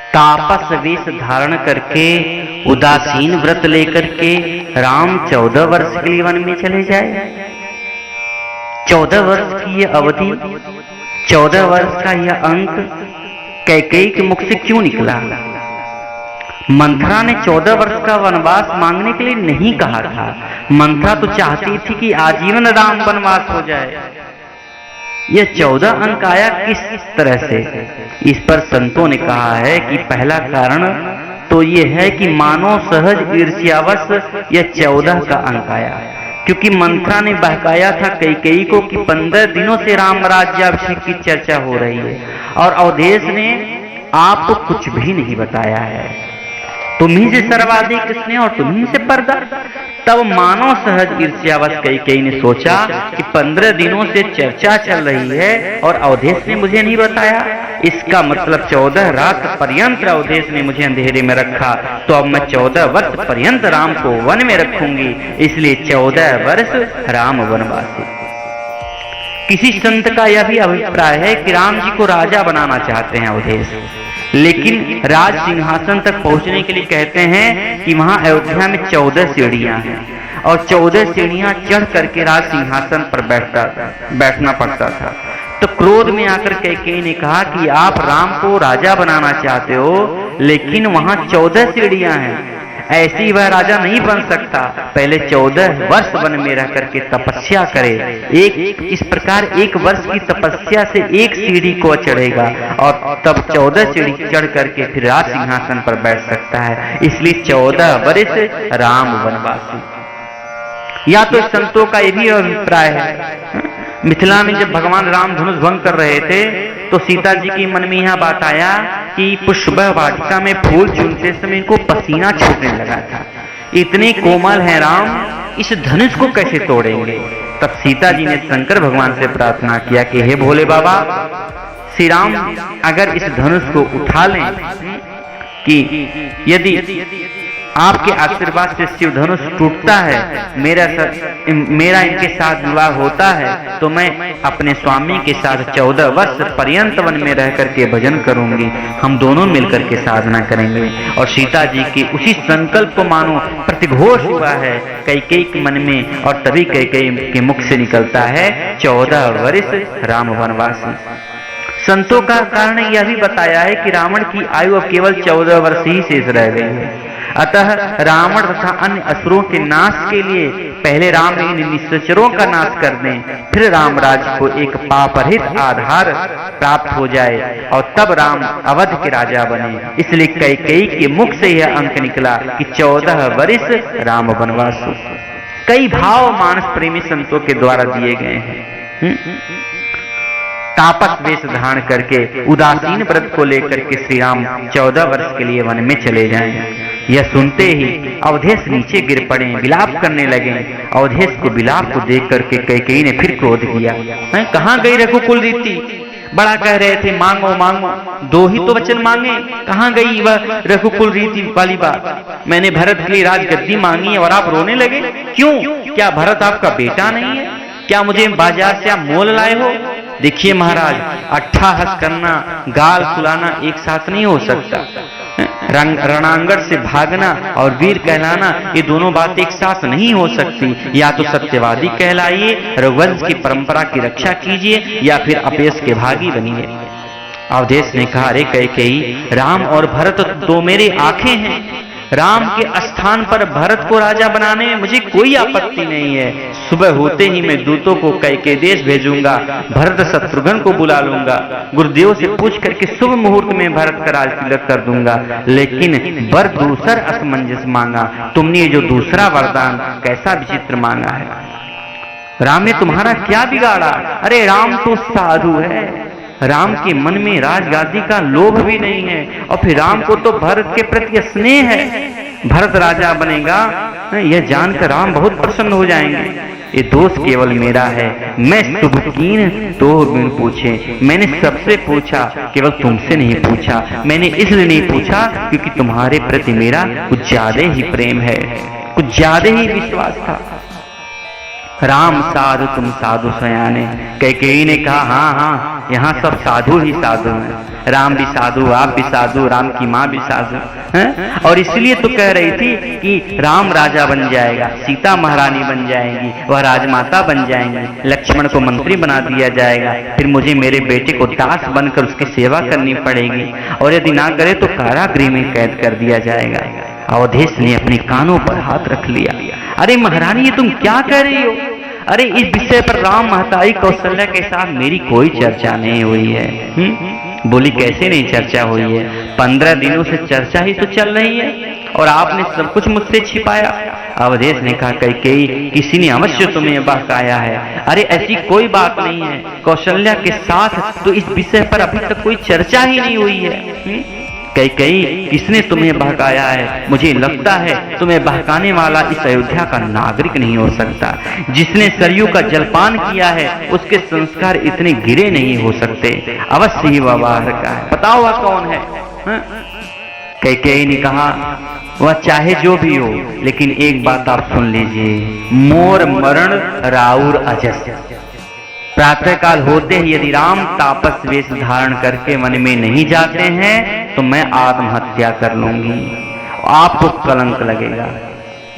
तापस वेश धारण करके उदासीन व्रत लेकर के राम 14 वर्ष के लिए वन में चले जाए। 14 वर्ष की यह अवधि, 14 वर्ष का यह अंक कैकेयी के मुख से क्यों निकला? मंथरा ने 14 वर्ष का वनवास मांगने के लिए नहीं कहा था। मंथरा तो चाहती थी कि आजीवन राम वनवास हो जाए। यह 14 अंक आया किस तरह से? इस पर संतों ने कहा है कि पहला कारण तो यह है कि मानव सहज ईर्ष्यावश यह 14 का अंक आया, क्योंकि मंथरा ने बहकाया था कैकेयी को कि 15 दिनों से राम राज्याभिषेक की चर्चा हो रही है और अवधेश ने आपको कुछ भी नहीं बताया है। तुम्ही से सर्वाधिक स्नेह और तुम्ही से पर्दा। तब मानव सहज ईर्ष्यावश कैकेयी ने सोचा कि 15 दिनों से चर्चा चल रही है और अवधेश ने मुझे नहीं बताया, इसका मतलब 14 रात पर्यंत अवधेश ने मुझे अंधेरे में रखा, तो अब मैं 14 वर्ष पर्यंत राम को वन में रखूंगी, इसलिए 14 वर्ष राम वनवासी। किसी संत का यह भी अभिप्राय है कि राम जी को राजा बनाना चाहते हैं अवधेश, लेकिन राज सिंहासन तक पहुंचने के लिए कहते हैं कि वहां अयोध्या में 14 सीढ़ियां हैं और 14 सीढ़ियां चढ़ करके राज सिंहासन पर बैठना पड़ता था। तो क्रोध में आकर कैकेयी ने कहा कि आप राम को राजा बनाना चाहते हो, लेकिन वहां 14 सीढ़ियां हैं, ऐसी वह राजा नहीं बन सकता, पहले 14 वर्ष वन में रह करके तपस्या करे। इस प्रकार 1 वर्ष की तपस्या से 1 सीढ़ी को चढ़ेगा और तब 14 सीढ़ी चढ़ करके फिर राज सिंहासन पर बैठ सकता है, इसलिए 14 वर्ष राम वनवासी। या तो संतों का यह भी अभिप्राय है। मिथिला में जब भगवान राम धनुष भंग कर रहे थे तो सीता जी के मन में यह बात आया कि पुष्प वाटिका में फूल चुनते समय इनको पसीना छूटने लगा था, इतने कोमल हैं राम, इस धनुष को कैसे तोड़ेंगे? तब सीता जी ने शंकर भगवान से प्रार्थना किया कि हे भोले बाबा, श्री राम अगर इस धनुष को उठा लें कि यदि आपके आशीर्वाद से शिव धनुष टूटता है, मेरा इनके साथ विवाह होता है, तो मैं अपने स्वामी के साथ 14 वर्ष पर्यंत वन में रह करके भजन करूंगी, हम दोनों मिलकर के साधना करेंगे। और सीता जी के उसी संकल्प को मानो प्रतिघोष हुआ है कैकेयी के मन में, और तभी कैकेयी के मुख से निकलता है 14 वर्ष राम वनवासी। संतों का कारण यह भी बताया है कि रावण की आयु अब केवल 14 वर्ष ही शेष रह गई है, अतः रावण तथा अन्य असुरों के नाश के लिए पहले राम इन निश्चरों का नाश कर दें, फिर राम राज्य को एक पापरहित आधार प्राप्त हो जाए और तब राम अवध के राजा बने। इसलिए कैकेयी के मुख से यह अंक निकला कि 14 वर्ष राम वनवास। कई भाव मानस प्रेमी संतों के द्वारा दिए गए हैं। तापस वेश धारण करके उदासीन व्रत को लेकर के श्री राम 14 वर्ष के लिए वन में चले जाएं। यह सुनते ही अवधेश नीचे गिर पड़े, विलाप करने लगे। अवधेश को विलाप को देख करके कैकेयी ने फिर क्रोध किया, कहाँ गई रघुकुल रीति? बड़ा कह रहे थे मांगो मांगो, 2 ही तो वचन मांगे, कहाँ गई वह रघुकुल रीति वाली बात? मैंने भरत के लिए राजगद्दी मांगी और आप रोने लगे, क्यों? क्या भरत आपका बेटा नहीं है? क्या मुझे बाजार से आप मोल लाए हो? देखिए महाराज, अट्ठाहस करना, गाल फुलाना एक साथ नहीं हो सकता। रणांगण से भागना और वीर कहलाना, ये दोनों बातें एक साथ नहीं हो सकती। या तो सत्यवादी कहलाइए, रघुवंश की परंपरा की रक्षा कीजिए, या फिर अपयश के भागी बनिए। अवधेश ने कहा, अरे कैकेयी, राम और भरत तो मेरे आंखें हैं, राम के स्थान पर भरत को राजा बनाने में मुझे कोई आपत्ति नहीं है। सुबह होते ही मैं दूतों को कैकेयी देश भेजूंगा, भरत शत्रुघ्न को बुला लूंगा, गुरुदेव से पूछ करके शुभ मुहूर्त में भरत का राज तिलक कर दूंगा। लेकिन वर दूसर असमंजस मांगा, तुमने जो दूसरा वरदान कैसा विचित्र मांगा है। राम ने तुम्हारा क्या बिगाड़ा? अरे राम तो साधु है, राम के मन में राजगादी का लोभ भी नहीं है, और फिर राम को तो भरत के प्रति स्नेह है। भरत राजा बनेगा यह जानकर राम बहुत प्रसन्न हो जाएंगे। ये दोष केवल मेरा है, मैं शुभकीन तो बिन पूछे, मैंने सबसे पूछा, केवल तुमसे नहीं पूछा। मैंने इसलिए नहीं पूछा क्योंकि तुम्हारे प्रति मेरा कुछ ज्यादा ही प्रेम है, कुछ ज्यादा ही विश्वास था। राम साधु तुम साधु सयाने। कैकेयी ने कहा हाँ हाँ, यहाँ सब साधु ही साधु हैं। राम भी साधु, आप भी साधु, राम की माँ भी साधु हैं। और इसलिए तो कह रही थी कि राम राजा बन जाएगा, सीता महारानी बन जाएंगी, वह राजमाता बन जाएंगी, लक्ष्मण को मंत्री बना दिया जाएगा, फिर मुझे मेरे बेटे को दास बनकर उसकी सेवा करनी पड़ेगी, और यदि ना करे तो कारागृह में कैद कर दिया जाएगा। अवधेश ने अपने कानों पर हाथ रख लिया। अरे महारानी, ये तुम क्या कह रही हो? अरे इस विषय पर राम, महतारी, कौशल्या के साथ मेरी कोई चर्चा नहीं हुई है। बोली कैसे नहीं चर्चा हुई है? 15 दिनों से चर्चा ही तो चल रही है और आपने सब कुछ मुझसे छिपाया। अवधेश ने कहा कैकेयी, किसी ने अवश्य तुम्हें बहकाया है। अरे ऐसी कोई बात नहीं है, कौशल्या के साथ तो इस विषय पर अभी तक कोई चर्चा ही नहीं हुई है। कैकेयी, किसने तुम्हें बहकाया है? मुझे लगता है तुम्हें बहकाने वाला इस अयोध्या का नागरिक नहीं हो सकता। जिसने सरयू का जलपान किया है उसके संस्कार इतने गिरे नहीं हो सकते, अवश्य ही वह बाहर का है। बताओ वह कौन है? कैकेयी ने कहा वह चाहे जो भी हो, लेकिन एक बात आप सुन लीजिए, मोर मरण राउर अजस। प्रातःकाल होते ही यदि राम तापस वेश धारण करके वन में नहीं जाते हैं तो मैं आत्महत्या कर लूंगी, आपको कलंक लगेगा।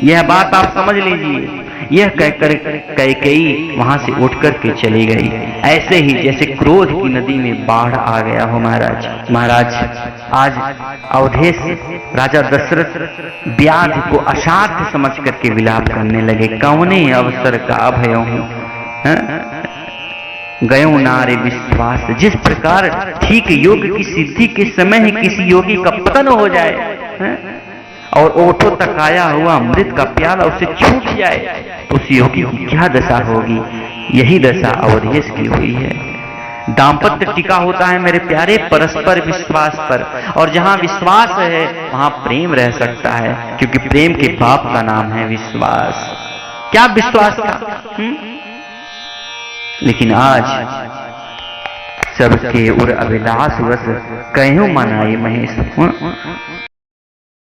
यह बात आप समझ लीजिए। यह कहकर कैकेयी वहां से उठकर के चली गई, ऐसे ही जैसे क्रोध की नदी में बाढ़ आ गया हो। महाराज आज अवधेश राजा दशरथ व्याधि को असाध्य समझ करके विलाप करने लगे। कौने अवसर का अभय हूं, गयो नारे विश्वास। जिस प्रकार ठीक योग की सिद्धि के समय ही किसी योगी का पतन हो जाए और ओठों तक आया हुआ अमृत का प्याला उसे छूट जाए तो उस योगी की क्या दशा होगी? यही दशा अवधेश की हुई है। दाम्पत्य टिका होता है मेरे प्यारे परस्पर विश्वास पर, और जहां विश्वास है वहां प्रेम रह सकता है, क्योंकि प्रेम के बाप का नाम है विश्वास। क्या विश्वास था? लेकिन आज सबके उर अभिलाष वश कहूं मनाई महेश।